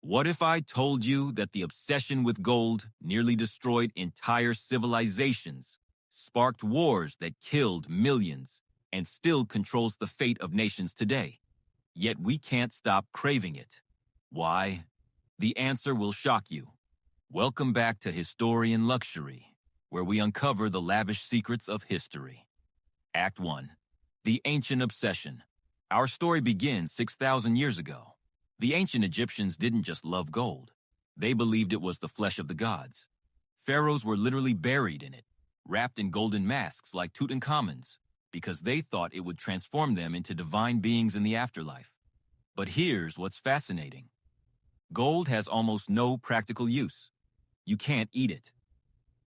What if I told you that the obsession with gold nearly destroyed entire civilizations, sparked wars that killed millions, and still controls the fate of nations today? Yet we can't stop craving it. Why? The answer will shock you. Welcome back to Historian Luxury, where we uncover the lavish secrets of history. Act 1. The Ancient Obsession. Our story begins 6,000 years ago. The ancient Egyptians didn't just love gold. They believed it was the flesh of the gods. Pharaohs were literally buried in it, wrapped in golden masks like Tutankhamun's, because they thought it would transform them into divine beings in the afterlife. But here's what's fascinating. Gold has almost no practical use. You can't eat it.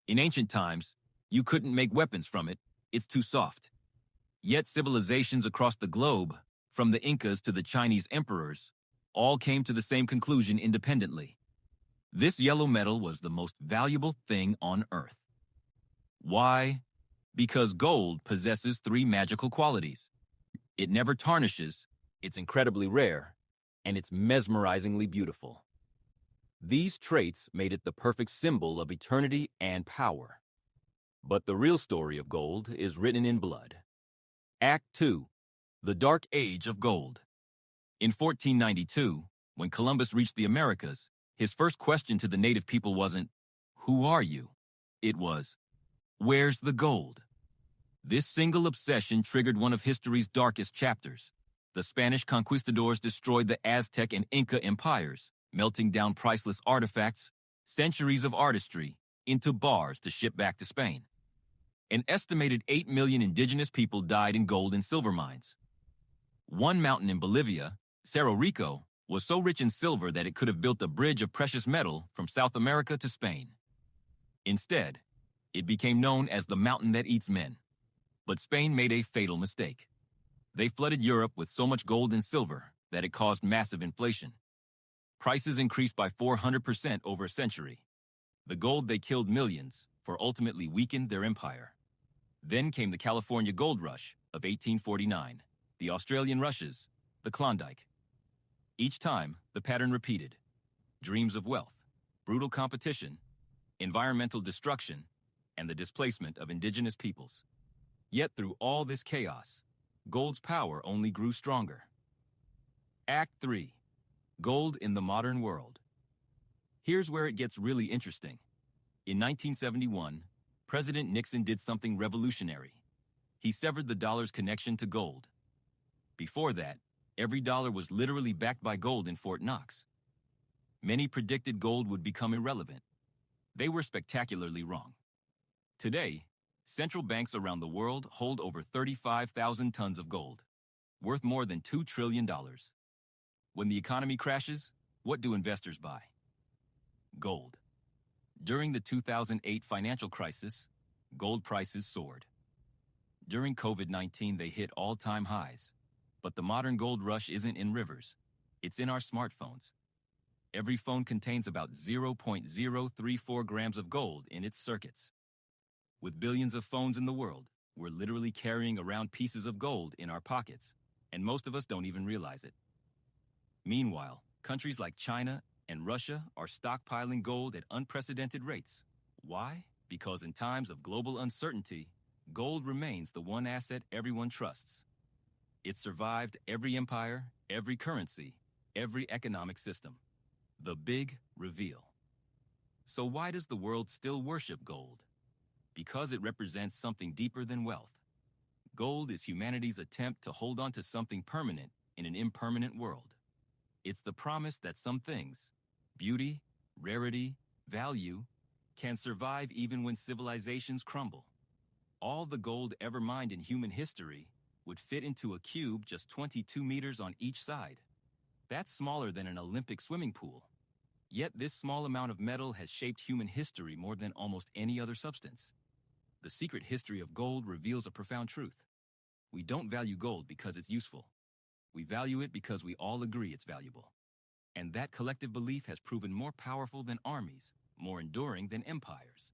In ancient times, you couldn't make weapons from it. It's too soft. Yet civilizations across the globe, from the Incas to the Chinese emperors, all came to the same conclusion independently. This yellow metal was the most valuable thing on Earth. Why? Because gold possesses 3 magical qualities. It never tarnishes, it's incredibly rare, and it's mesmerizingly beautiful. These traits made it the perfect symbol of eternity and power. But the real story of gold is written in blood. Act 2. The Dark Age of Gold. In 1492, when Columbus reached the Americas, his first question to the native people wasn't, "Who are you?" It was, "Where's the gold?" This single obsession triggered one of history's darkest chapters. The Spanish conquistadors destroyed the Aztec and Inca empires, melting down priceless artifacts, centuries of artistry, into bars to ship back to Spain. An estimated 8 million indigenous people died in gold and silver mines. One mountain in Bolivia, Cerro Rico, was so rich in silver that it could have built a bridge of precious metal from South America to Spain. Instead, it became known as the mountain that eats men. But Spain made a fatal mistake. They flooded Europe with so much gold and silver that it caused massive inflation. Prices increased by 400% over a century. The gold they killed millions for ultimately weakened their empire. Then came the California gold rush of 1849, the Australian rushes, the Klondike. Each time, the pattern repeated. Dreams of wealth, brutal competition, environmental destruction, and the displacement of indigenous peoples. Yet through all this chaos, gold's power only grew stronger. Act 3. Gold in the modern world. Here's where it gets really interesting. In 1971, President Nixon did something revolutionary. He severed the dollar's connection to gold. Before that, every dollar was literally backed by gold in Fort Knox. Many predicted gold would become irrelevant. They were spectacularly wrong. Today, central banks around the world hold over 35,000 tons of gold, worth more than $2 trillion. When the economy crashes, what do investors buy? Gold. During the 2008 financial crisis, gold prices soared. During COVID-19, they hit all-time highs. But the modern gold rush isn't in rivers. It's in our smartphones. Every phone contains about 0.034 grams of gold in its circuits. With billions of phones in the world, we're literally carrying around pieces of gold in our pockets, and most of us don't even realize it. Meanwhile, countries like China and Russia are stockpiling gold at unprecedented rates. Why? Because in times of global uncertainty, gold remains the one asset everyone trusts. It survived every empire, every currency, every economic system. The big reveal. So why does the world still worship gold? Because it represents something deeper than wealth. Gold is humanity's attempt to hold on to something permanent in an impermanent world. It's the promise that some things, beauty, rarity, value, can survive even when civilizations crumble. All the gold ever mined in human history would fit into a cube just 22 meters on each side. That's smaller than an Olympic swimming pool. Yet this small amount of metal has shaped human history more than almost any other substance. The secret history of gold reveals a profound truth. We don't value gold because it's useful. We value it because we all agree it's valuable. And that collective belief has proven more powerful than armies, more enduring than empires.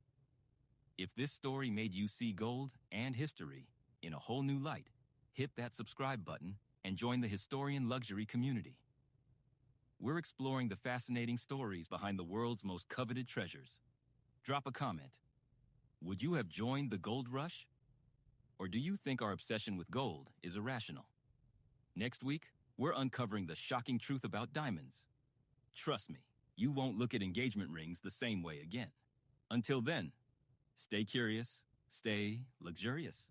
If this story made you see gold and history in a whole new light, hit that subscribe button and join the Historian Luxury community. We're exploring the fascinating stories behind the world's most coveted treasures. Drop a comment. Would you have joined the gold rush? Or do you think our obsession with gold is irrational? Next week, we're uncovering the shocking truth about diamonds. Trust me, you won't look at engagement rings the same way again. Until then, stay curious, stay luxurious.